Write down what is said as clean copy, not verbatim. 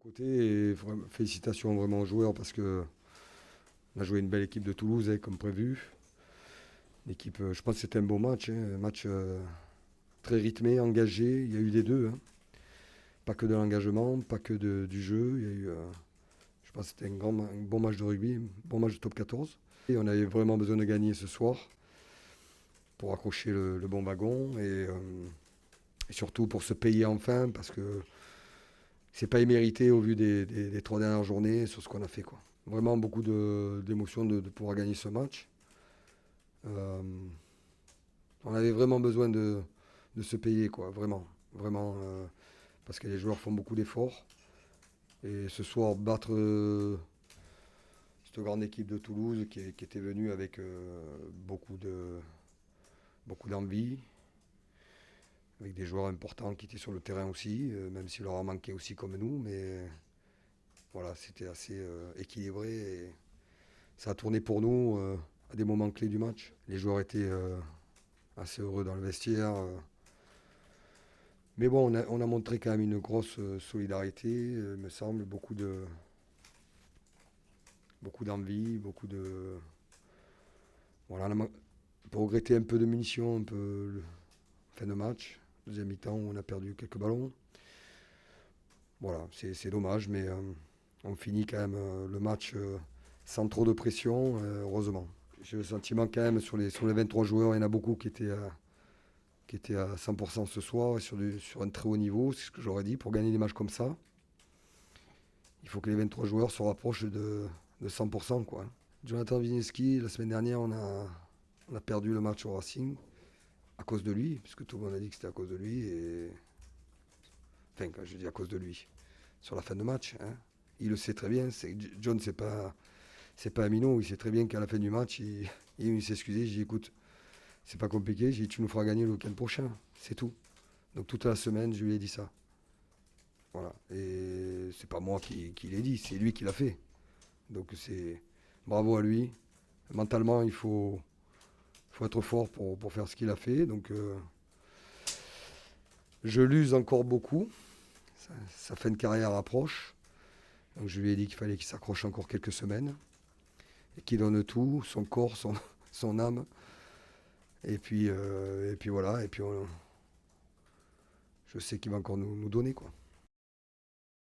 Côté et félicitations vraiment aux joueurs parce que on a joué une belle équipe de Toulouse comme prévu. L'équipe, je pense que c'était un beau match, un match très rythmé, engagé. Il y a eu des deux, hein. Pas que de l'engagement, pas que du jeu. Il y a eu, je pense que c'était un bon match de rugby, un bon match de top 14. Et on avait vraiment besoin de gagner ce soir pour accrocher le bon wagon et surtout pour se payer enfin parce que c'est pas immérité au vu des 3 dernières journées sur ce qu'on a fait, quoi. Vraiment beaucoup d'émotions de pouvoir gagner ce match. Euh, on avait vraiment besoin de se payer, quoi, vraiment. Vraiment, parce que les joueurs font beaucoup d'efforts. Et ce soir, battre cette grande équipe de Toulouse qui était venue avec beaucoup d'envie, avec des joueurs importants qui étaient sur le terrain aussi, même s'il leur a manqué aussi comme nous, mais voilà, c'était assez équilibré et ça a tourné pour nous à des moments clés du match. Les joueurs étaient assez heureux dans le vestiaire. Mais bon, on a montré quand même une grosse solidarité, il me semble, beaucoup d'envie, beaucoup de. Voilà, on peut regretter un peu de munitions, un peu fin de match. Deuxième mi-temps, on a perdu quelques ballons. Voilà, c'est dommage, mais on finit quand même le match sans trop de pression, heureusement. J'ai le sentiment quand même sur les 23 joueurs, il y en a beaucoup qui étaient à 100% ce soir sur un très haut niveau, c'est ce que j'aurais dit. Pour gagner des matchs comme ça, il faut que les 23 joueurs se rapprochent de 100%, quoi. Jonathan Wisniewski, la semaine dernière, on a perdu le match au Racing à cause de lui, puisque tout le monde a dit que c'était à cause de lui. Enfin, quand je dis à cause de lui, sur la fin de match, hein. Il le sait très bien. John, c'est pas un minot. Il sait très bien qu'à la fin du match, il s'est excusé. J'ai dit, écoute, c'est pas compliqué. J'ai dit, tu nous feras gagner le week-end prochain. C'est tout. Donc toute la semaine, je lui ai dit ça. Voilà. Et c'est pas moi qui l'ai dit, c'est lui qui l'a fait. Donc c'est bravo à lui. Mentalement, il faut être fort pour faire ce qu'il a fait. Donc je l'use encore beaucoup. Sa fin de carrière approche. Donc je lui ai dit qu'il fallait qu'il s'accroche encore quelques semaines et qu'il donne tout, son corps, son âme. Et puis voilà. Et puis je sais qu'il va encore nous donner, quoi.